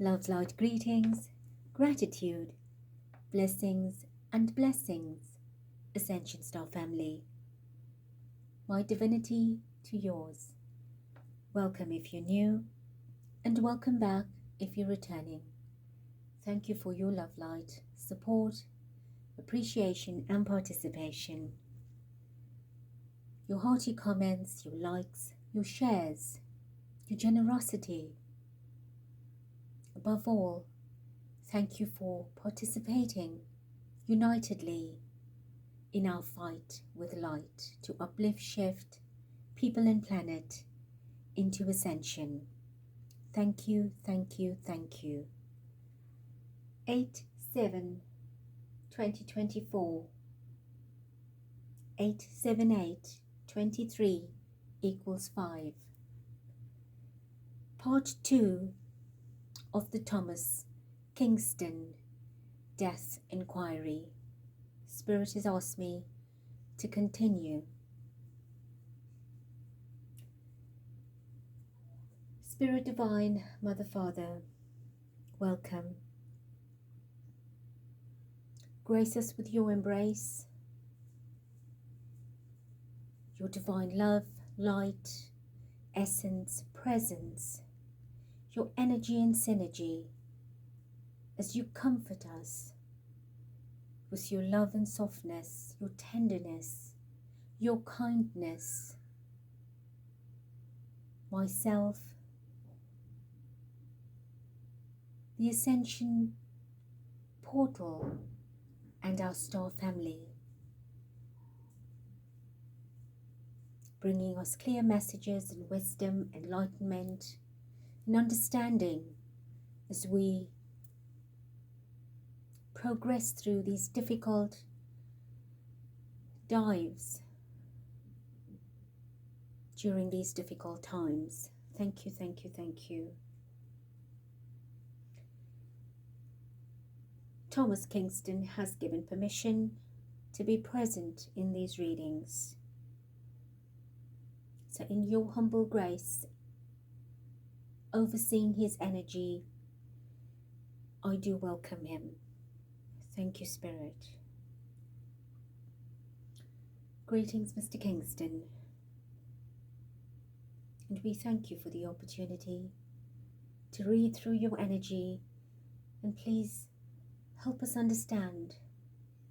Love's light greetings, gratitude, blessings and blessings, Ascension Star family. My divinity to yours. Welcome if you're new, and welcome back if you're returning. Thank you for your love light, support, appreciation and participation. Your hearty comments, your likes, your shares, your generosity. Above all, thank you for participating unitedly in our fight with light to uplift, shift people and planet into ascension. Thank you, thank you, thank you. 8/7/2024 87823 equals 5. Part 2 of the Thomas Kingston Death Inquiry. Spirit has asked me to continue. Spirit Divine, Mother, Father, welcome. Grace us with your embrace, your divine love, light, essence, presence, your energy and synergy as you comfort us with your love and softness, your tenderness, your kindness. Myself, the Ascension Portal, and our star family, bringing us clear messages and wisdom, enlightenment, and understanding as we progress through these difficult dives during these difficult times. Thank you, thank you, thank you. Thomas Kingston has given permission to be present in these readings. So in your humble grace, overseeing his energy, I do welcome him. Thank you, Spirit. Greetings, Mr. Kingston. And we thank you for the opportunity to read through your energy, and please help us understand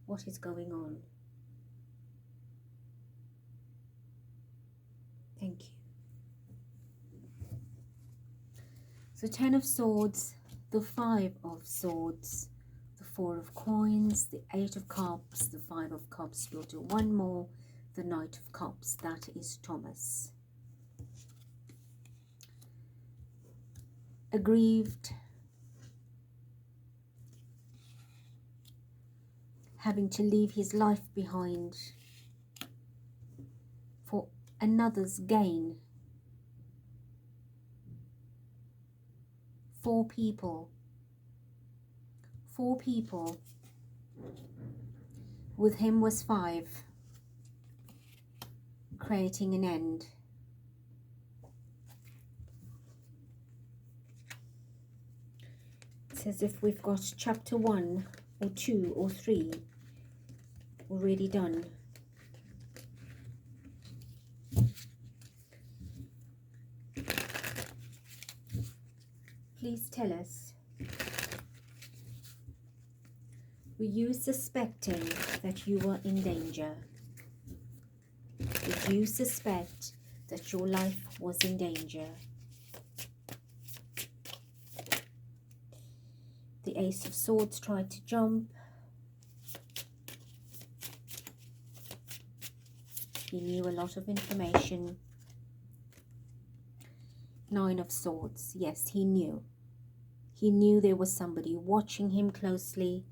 what is going on. Thank you. So 10 of Swords, the 5 of Swords, the 4 of Coins, the 8 of Cups, the 5 of Cups. We'll do one more, the Knight of Cups. That is Thomas. Aggrieved, having to leave his life behind for another's gain. 4 people. 4 people. With him was 5. Creating an end. It's as if we've got chapter 1 or 2 or 3 already done. Please tell us, were you suspecting that you were in danger? Did you suspect that your life was in danger? The Ace of Swords tried to jump. He knew a lot of information. 9 of Swords. Yes, he knew. He knew there was somebody watching him closely,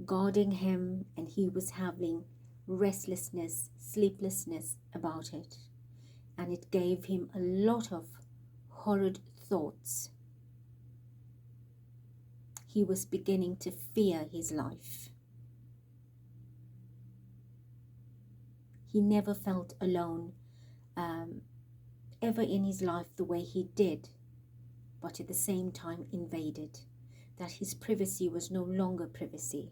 guarding him, and he was having restlessness, sleeplessness about it. And it gave him a lot of horrid thoughts. He was beginning to fear his life. He never felt alone ever in his life the way he did but at the same time invaded, that his privacy was no longer privacy.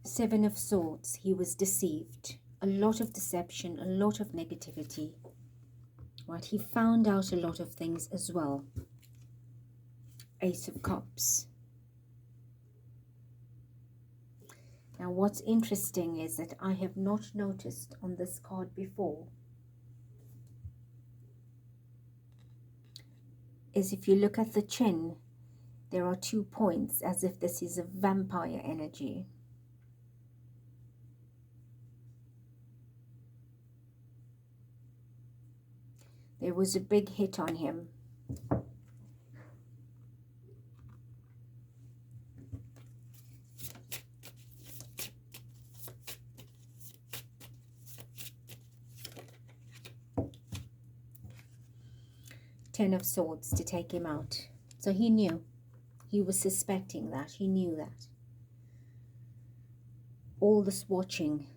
Seven of Swords, he was deceived. A lot of deception, a lot of negativity. Right, he found out a lot of things as well. Ace of Cups. Now what's interesting is that I have not noticed on this card before is if you look at the chin, there are 2 points, as if this is a vampire energy. There was a big hit on him. Ten of Swords to take him out. So he knew. He was suspecting that. He knew that. All this watching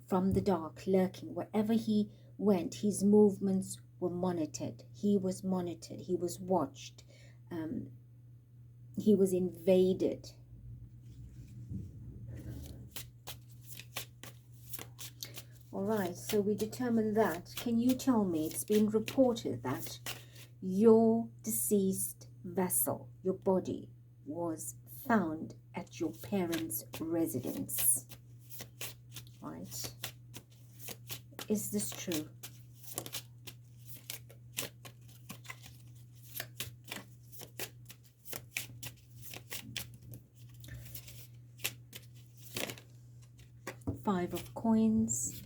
from the dark, lurking, wherever he went, his movements were monitored. He was monitored. He was watched. He was invaded. All right, so we determined that. Can you tell me, it's been reported that your deceased vessel, your body, was found at your parents' residence. Right? Is this true? Five of Coins.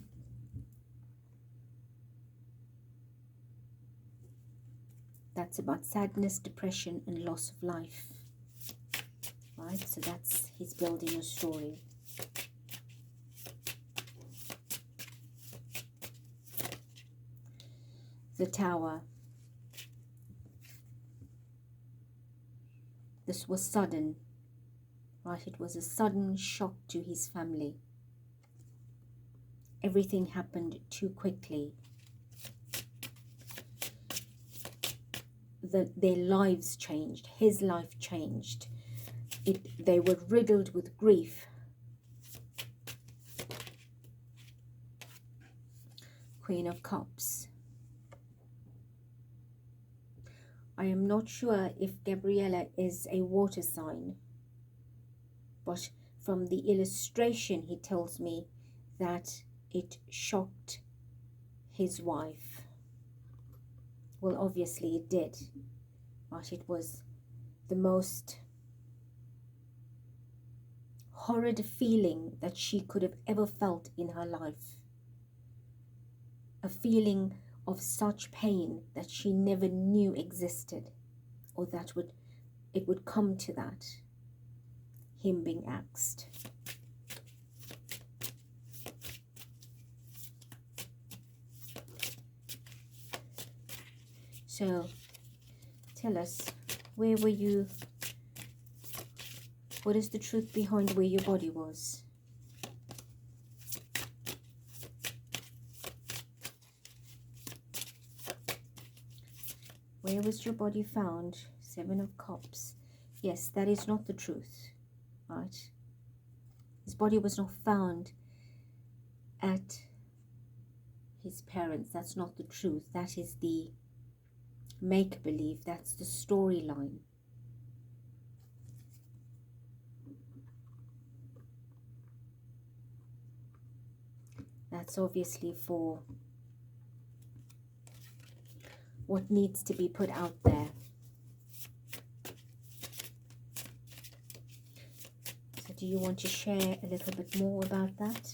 That's about sadness, depression, and loss of life. Right, so that's, he's building a story. The Tower. This was sudden. Right, it was a sudden shock to his family. Everything happened too quickly. Their lives changed. His life changed. They were riddled with grief. Queen of Cups. I am not sure if Gabriella is a water sign, but from the illustration he tells me that it shocked his wife. Well, obviously it did, but it was the most horrid feeling that she could have ever felt in her life. A feeling of such pain that she never knew existed, or that it would come to that, him being axed. So, tell us, where were you? What is the truth behind where your body was? Where was your body found? Seven of Cups. Yes, that is not the truth, right? His body was not found at his parents. That's not the truth. That is the make-believe. That's the storyline. That's obviously for what needs to be put out there. So do you want to share a little bit more about that?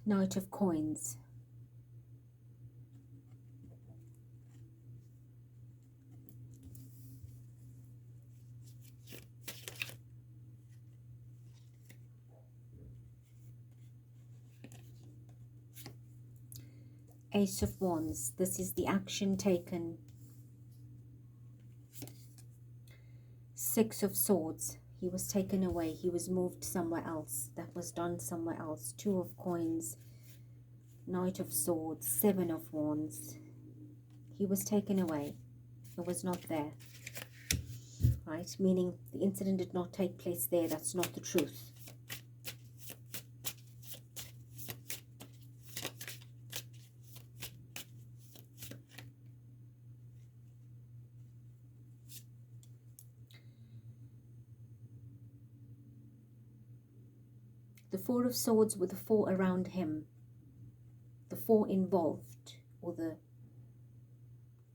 Knight of Coins. Ace of Wands. This is the action taken. Six of Swords. He was taken away. He was moved somewhere else. That was done somewhere else. Two of Coins. Knight of Swords. Seven of Wands. He was taken away. It was not there. Right? Meaning the incident did not take place there. That's not the truth. The Four of Swords with the four around him. The four involved, or the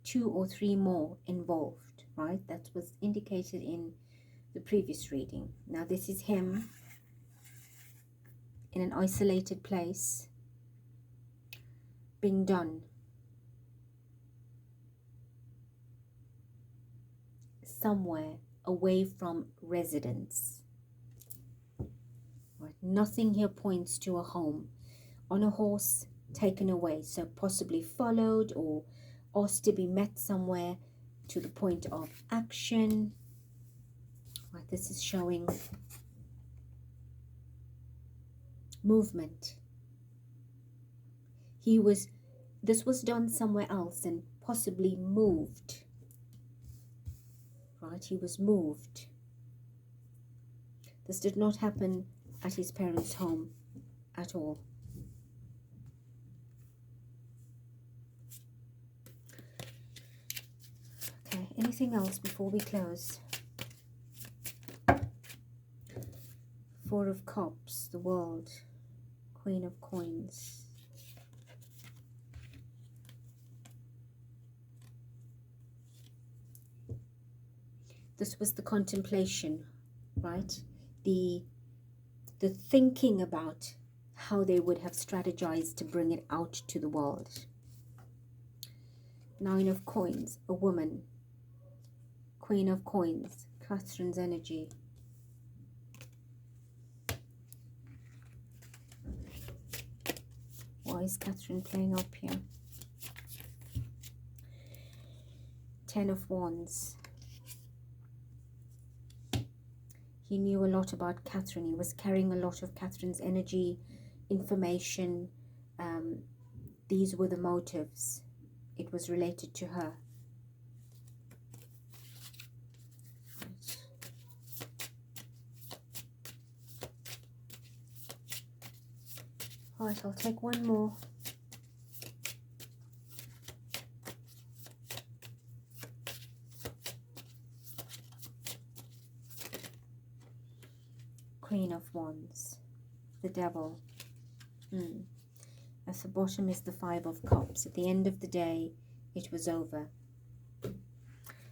two or three more involved, right? That was indicated in the previous reading. Now this is him in an isolated place, being done. Somewhere away from residence. Right? Nothing here points to a home. On a horse, taken away, so possibly followed or asked to be met somewhere to the point of action. Right, this is showing movement. This was done somewhere else and possibly moved. Right, he was moved. This did not happen at his parents' home at all. Okay, anything else before we close? Four of Cups, the World, Queen of Coins. This was the contemplation, right? The thinking about how they would have strategized to bring it out to the world. Nine of Coins, a woman. Queen of Coins, Catherine's energy. Why is Catherine playing up here? Ten of Wands. He knew a lot about Catherine. He was carrying a lot of Catherine's energy, information. These were the motives. It was related to her. All right, I'll take one more. Queen of Wands, the Devil. At the bottom is the Five of Cups. At the end of the day, it was over.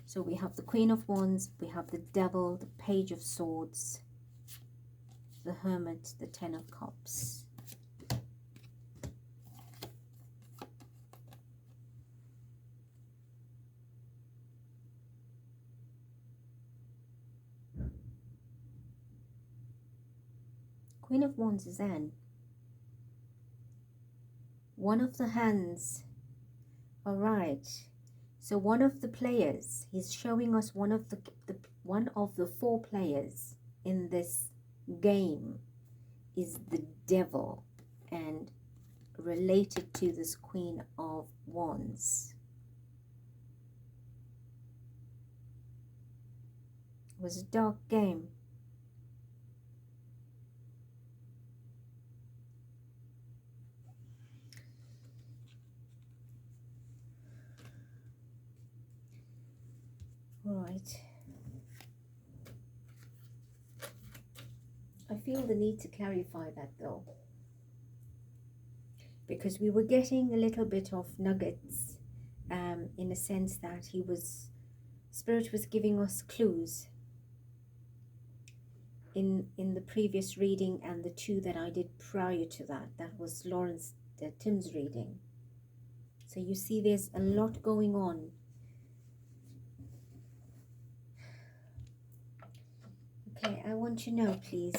So we have the Queen of Wands, we have the Devil, the Page of Swords, the Hermit, the Ten of Cups. Queen of Wands is Anne. One of the hands. All right. So one of the players, he's showing us one of the four players in this game is the Devil, and related to this Queen of Wands. It was a dark game. Right. I feel the need to clarify that though, because we were getting a little bit of nuggets, in a sense that Spirit was giving us clues in the previous reading and the two that I did prior to that. That was Tim's reading. So you see there's a lot going on. Okay, I want to know, please.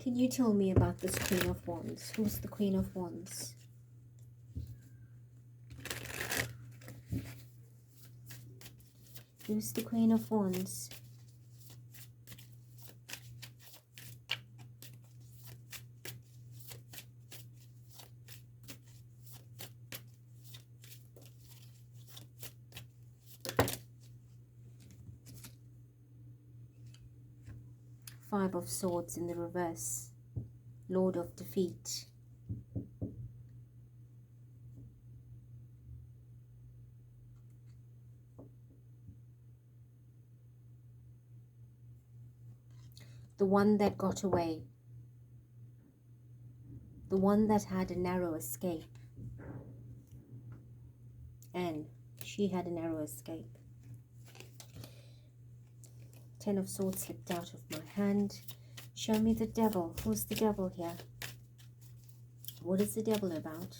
Can you tell me about this Queen of Wands? Who's the Queen of Wands? Who's the Queen of Wands? Five of Swords in the reverse. Lord of Defeat. The one that got away. The one that had a narrow escape. And she had a narrow escape. Ten of Swords slipped out of my hand. Show me the devil. Who's the devil here? What is the devil about?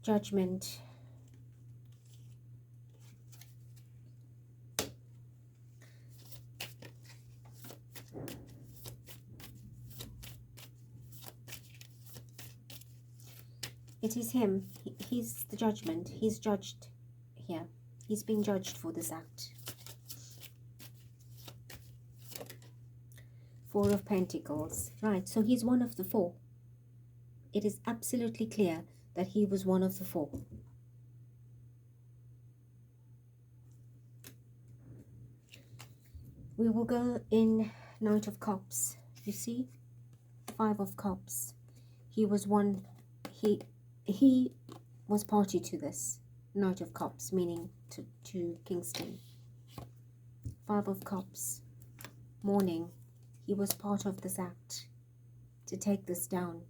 Judgment. It is him. He's the judgment. He's judged here. He's being judged for this act. Four of Pentacles. Right, so he's one of the four. It is absolutely clear that he was one of the four. We will go in Knight of Cups. You see? Five of Cups. He was one. He was party to this. Knight of Cups, meaning to Kingston. Five of Cups. Morning. He was part of this act. To take this down.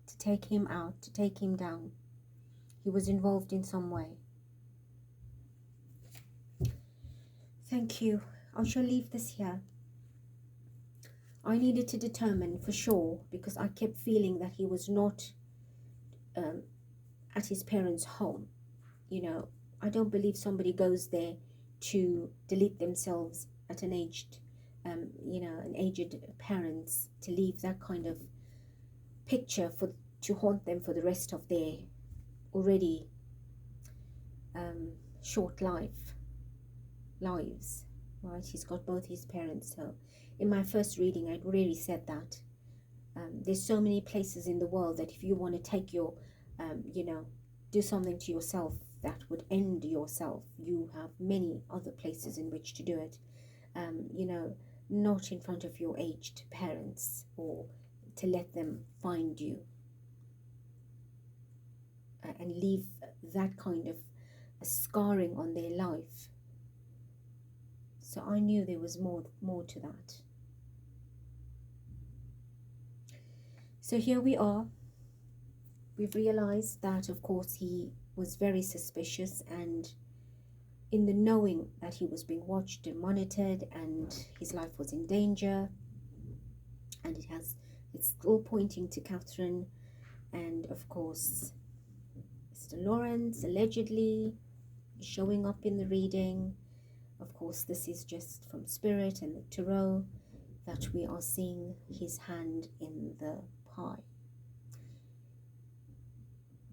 To take him out. To take him down. He was involved in some way. Thank you. I shall leave this here. I needed to determine for sure because I kept feeling that he was not at his parents' home. You know, I don't believe somebody goes there to delete themselves at an aged, an aged parents, to leave that kind of picture to haunt them for the rest of their already short lives. Right, he's got both his parents. So in my first reading I'd already said that there's so many places in the world that if you want to take your do something to yourself that would end yourself, you have many other places in which to do it. Not in front of your aged parents, or to let them find you and leave that kind of a scarring on their life. So I knew there was more to that. So here we are. We've realized that, of course, he was very suspicious, and in the knowing that he was being watched and monitored and his life was in danger, and it's all pointing to Catherine, and of course Mr. Lawrence allegedly showing up in the reading. Of course, this is just from Spirit and the Tarot that we are seeing his hand in the pie.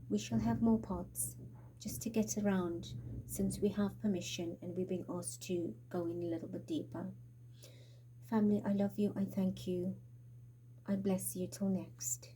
We shall have more parts just to get around, since we have permission and we're being asked to go in a little bit deeper. Family, I love you. I thank you. I bless you. Till next.